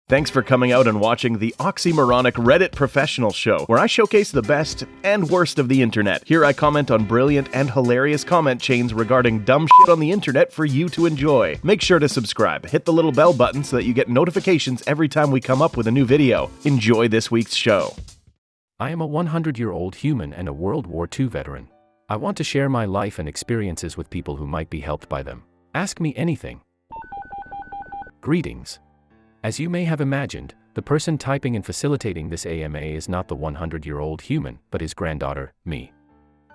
Thanks for coming out and watching the oxymoronic Reddit Professional Show, where I showcase the best and worst of the internet. Here I comment on brilliant and hilarious comment chains regarding dumb shit on the internet for you to enjoy. Make sure to subscribe, hit the little bell button so that you get notifications every time we come up with a new video. Enjoy this week's show. I am a 100-year-old human and a World War II veteran. I want to share my life and experiences with people who might be helped by them. Ask me anything. Greetings. As you may have imagined, the person typing and facilitating this AMA is not the 100-year-old human, but his granddaughter, me.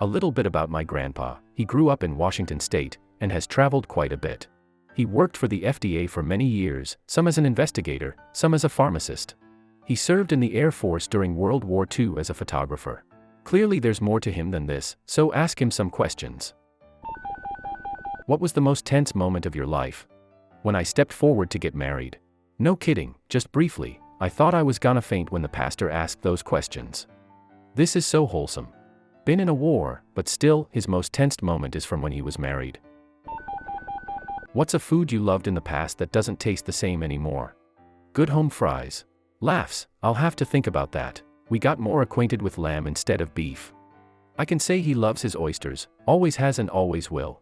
A little bit about my grandpa. He grew up in Washington State and has traveled quite a bit. He worked for the FDA for many years, some as an investigator, some as a pharmacist. He served in the Air Force during World War II as a photographer. Clearly there's more to him than this, so ask him some questions. What was the most tense moment of your life? When I stepped forward to get married. No kidding, just briefly, I thought I was gonna faint when the pastor asked those questions. This is so wholesome. Been in a war, but still, his most tensed moment is from when he was married. What's a food you loved in the past that doesn't taste the same anymore? Good home fries. Laughs, I'll have to think about that. We got more acquainted with lamb instead of beef. I can say he loves his oysters, always has and always will.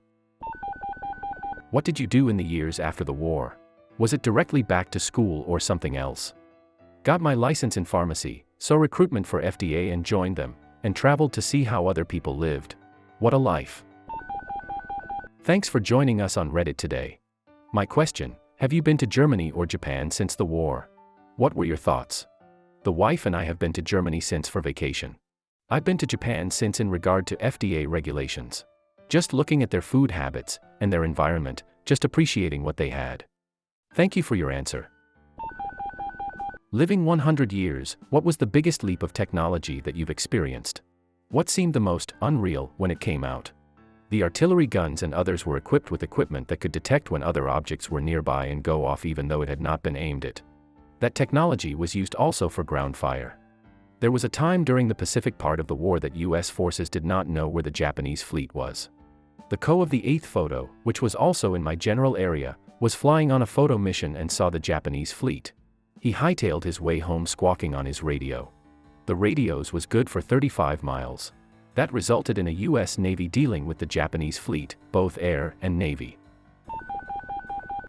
What did you do in the years after the war? Was it directly back to school or something else? Got my license in pharmacy, saw recruitment for FDA and joined them, and traveled to see how other people lived. What a life. Thanks for joining us on Reddit today. My question, have you been to Germany or Japan since the war? What were your thoughts? The wife and I have been to Germany since for vacation. I've been to Japan since in regard to FDA regulations. Just looking at their food habits and their environment, just appreciating what they had. Thank you for your answer. Living 100 years, what was the biggest leap of technology that you've experienced? What seemed the most unreal when it came out? The artillery guns and others were equipped with equipment that could detect when other objects were nearby and go off even though it had not been aimed at. That technology was used also for ground fire. There was a time during the Pacific part of the war that US forces did not know where the Japanese fleet was. The co of the 8th photo, which was also in my general area, was flying on a photo mission and saw the Japanese fleet. He hightailed his way home squawking on his radio. The radios was good for 35 miles. That resulted in a US Navy dealing with the Japanese fleet, both air and Navy.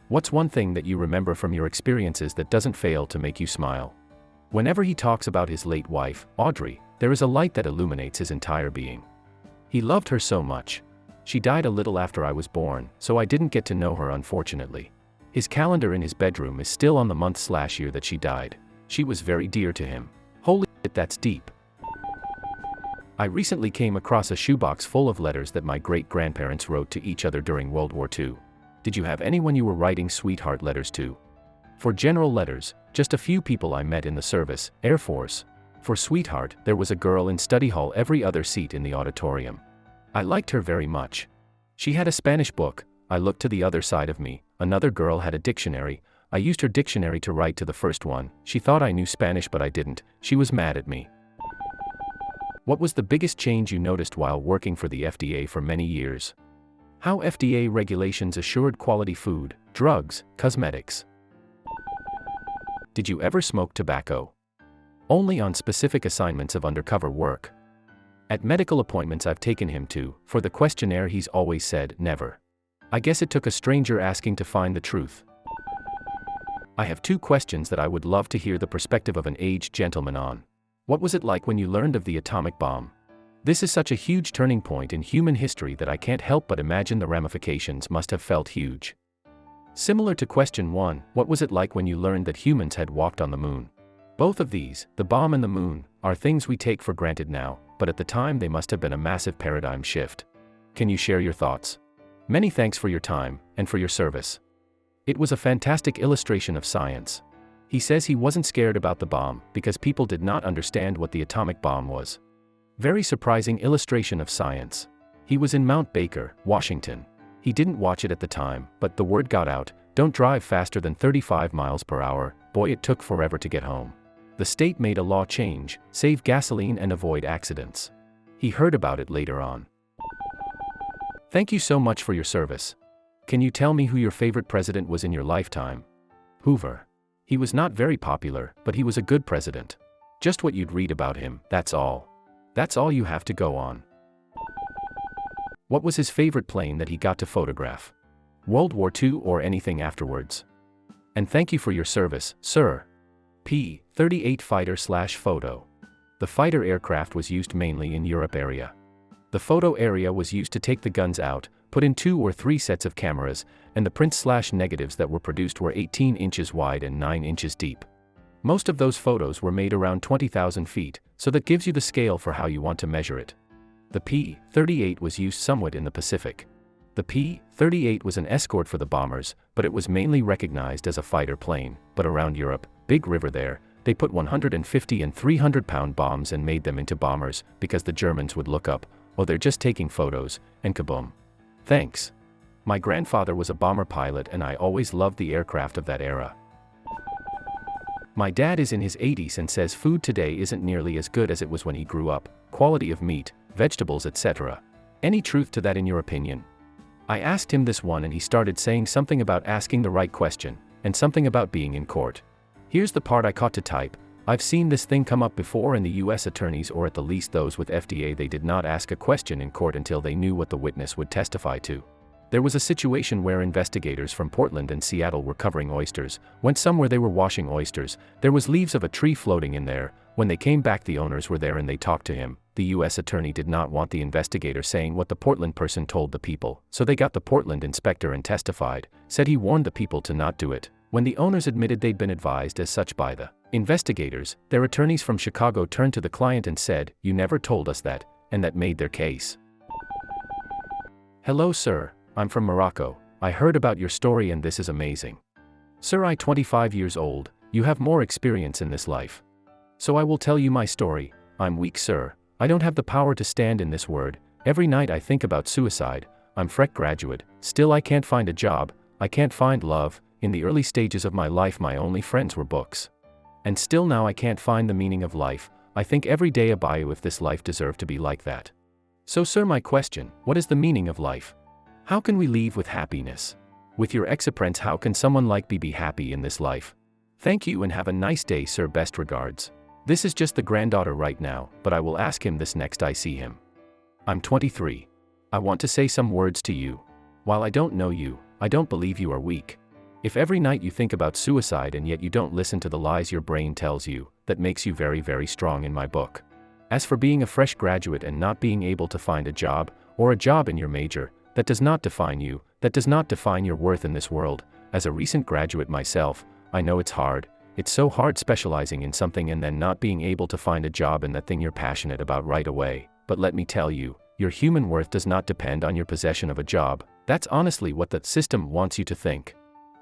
What's one thing that you remember from your experiences that doesn't fail to make you smile? Whenever he talks about his late wife, Audrey, there is a light that illuminates his entire being. He loved her so much. She died a little after I was born, so I didn't get to know her unfortunately. His calendar in his bedroom is still on the month/year that she died. She was very dear to him. Holy shit, that's deep. I recently came across a shoebox full of letters that my great-grandparents wrote to each other during World War II. Did you have anyone you were writing sweetheart letters to? For general letters, just a few people I met in the service, Air Force. For sweetheart, there was a girl in study hall every other seat in the auditorium. I liked her very much. She had a Spanish book. I looked to the other side of me. Another girl had a dictionary. I used her dictionary to write to the first one. She thought I knew Spanish but I didn't. She was mad at me. What was the biggest change you noticed while working for the FDA for many years? How FDA regulations assured quality food, drugs, cosmetics. Did you ever smoke tobacco? Only on specific assignments of undercover work. At medical appointments I've taken him to, for the questionnaire he's always said, never. I guess it took a stranger asking to find the truth. I have 2 questions that I would love to hear the perspective of an aged gentleman on. What was it like when you learned of the atomic bomb? This is such a huge turning point in human history that I can't help but imagine the ramifications must have felt huge. Similar to question 1, what was it like when you learned that humans had walked on the moon? Both of these, the bomb and the moon, are things we take for granted now, but at the time they must have been a massive paradigm shift. Can you share your thoughts? Many thanks for your time, and for your service. It was a fantastic illustration of science. He says he wasn't scared about the bomb, because people did not understand what the atomic bomb was. Very surprising illustration of science. He was in Mount Baker, Washington. He didn't watch it at the time, but the word got out, don't drive faster than 35 miles per hour, boy it took forever to get home. The state made a law change, save gasoline and avoid accidents. He heard about it later on. Thank you so much for your service. Can you tell me who your favorite president was in your lifetime? Hoover. He was not very popular, but he was a good president. Just what you'd read about him, that's all. That's all you have to go on. What was his favorite plane that he got to photograph? World War II or anything afterwards? And thank you for your service, sir. P-38 fighter/photo. The fighter aircraft was used mainly in Europe area. The photo area was used to take the guns out, put in 2 or 3 sets of cameras, and the prints/negatives that were produced were 18 inches wide and 9 inches deep. Most of those photos were made around 20,000 feet, so that gives you the scale for how you want to measure it. The P-38 was used somewhat in the Pacific. The P-38 was an escort for the bombers, but it was mainly recognized as a fighter plane. But around Europe, big river there, they put 150 and 300-pound bombs and made them into bombers, because the Germans would look up, oh, they're just taking photos, and kaboom. Thanks. My grandfather was a bomber pilot and I always loved the aircraft of that era. My dad is in his 80s and says food today isn't nearly as good as it was when he grew up, quality of meat, vegetables, etc. Any truth to that in your opinion? I asked him this one and he started saying something about asking the right question, and something about being in court. Here's the part I caught to type. I've seen this thing come up before in the US attorneys, or at the least those with FDA, they did not ask a question in court until they knew what the witness would testify to. There was a situation where investigators from Portland and Seattle were covering oysters, went somewhere they were washing oysters, there was leaves of a tree floating in there, when they came back the owners were there and they talked to him. The US attorney did not want the investigator saying what the Portland person told the people, so they got the Portland inspector and testified, said he warned the people to not do it. When the owners admitted they'd been advised as such by the investigators, their attorneys from Chicago turned to the client and said, "You never told us that," and that made their case. Hello sir, I'm from Morocco. I heard about your story and this is amazing. Sir, I'm 25 years old, you have more experience in this life. So I will tell you my story. I'm weak sir, I don't have the power to stand in this word. Every night I think about suicide. I'm fresh graduate, still I can't find a job, I can't find love. In the early stages of my life my only friends were books. And still now I can't find the meaning of life. I think every day about if this life deserved to be like that. So sir, my question, what is the meaning of life? How can we live with happiness? With your experience, how can someone like me be happy in this life? Thank you and have a nice day sir, best regards. This is just the granddaughter right now, but I will ask him this next I see him. I'm 23. I want to say some words to you. While I don't know you, I don't believe you are weak. If every night you think about suicide and yet you don't listen to the lies your brain tells you, that makes you very, very strong in my book. As for being a fresh graduate and not being able to find a job, or a job in your major, that does not define you, that does not define your worth in this world. As a recent graduate myself, I know it's hard. It's so hard specializing in something and then not being able to find a job in that thing you're passionate about right away. But let me tell you, your human worth does not depend on your possession of a job. That's honestly what the system wants you to think.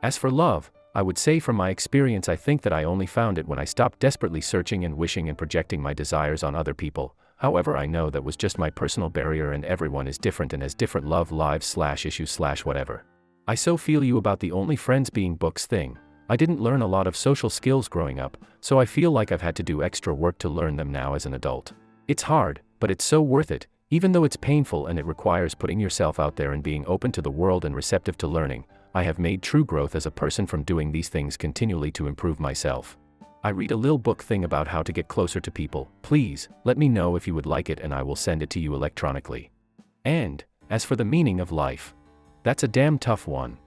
As for love, I would say from my experience I think that I only found it when I stopped desperately searching and wishing and projecting my desires on other people. However, I know that was just my personal barrier and everyone is different and has different love lives/issues/whatever. I so feel you about the only friends being books thing. I didn't learn a lot of social skills growing up, so I feel like I've had to do extra work to learn them now as an adult. It's hard, but it's so worth it, even though it's painful and it requires putting yourself out there and being open to the world and receptive to learning. I have made true growth as a person from doing these things continually to improve myself. I read a little book thing about how to get closer to people. Please, let me know if you would like it and I will send it to you electronically. And, as for the meaning of life, that's a damn tough one.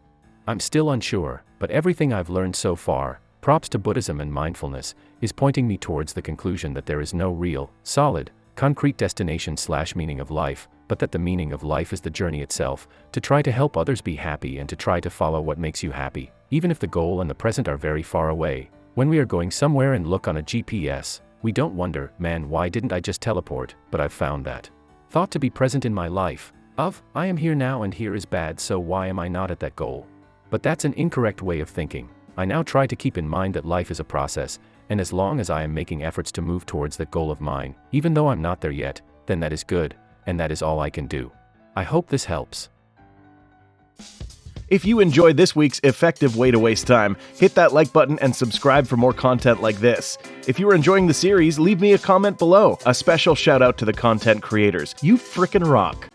I'm still unsure, but everything I've learned so far, props to Buddhism and mindfulness, is pointing me towards the conclusion that there is no real, solid, concrete destination/meaning of life, but that the meaning of life is the journey itself, to try to help others be happy and to try to follow what makes you happy, even if the goal and the present are very far away. When we are going somewhere and look on a GPS, we don't wonder, man, why didn't I just teleport? But I've found that thought to be present in my life, of, I am here now and here is bad, so why am I not at that goal? But that's an incorrect way of thinking. I now try to keep in mind that life is a process, and as long as I am making efforts to move towards that goal of mine, even though I'm not there yet, then that is good, and that is all I can do. I hope this helps. If you enjoyed this week's effective way to waste time, hit that like button and subscribe for more content like this. If you are enjoying the series, leave me a comment below. A special shout out to the content creators. You frickin' rock.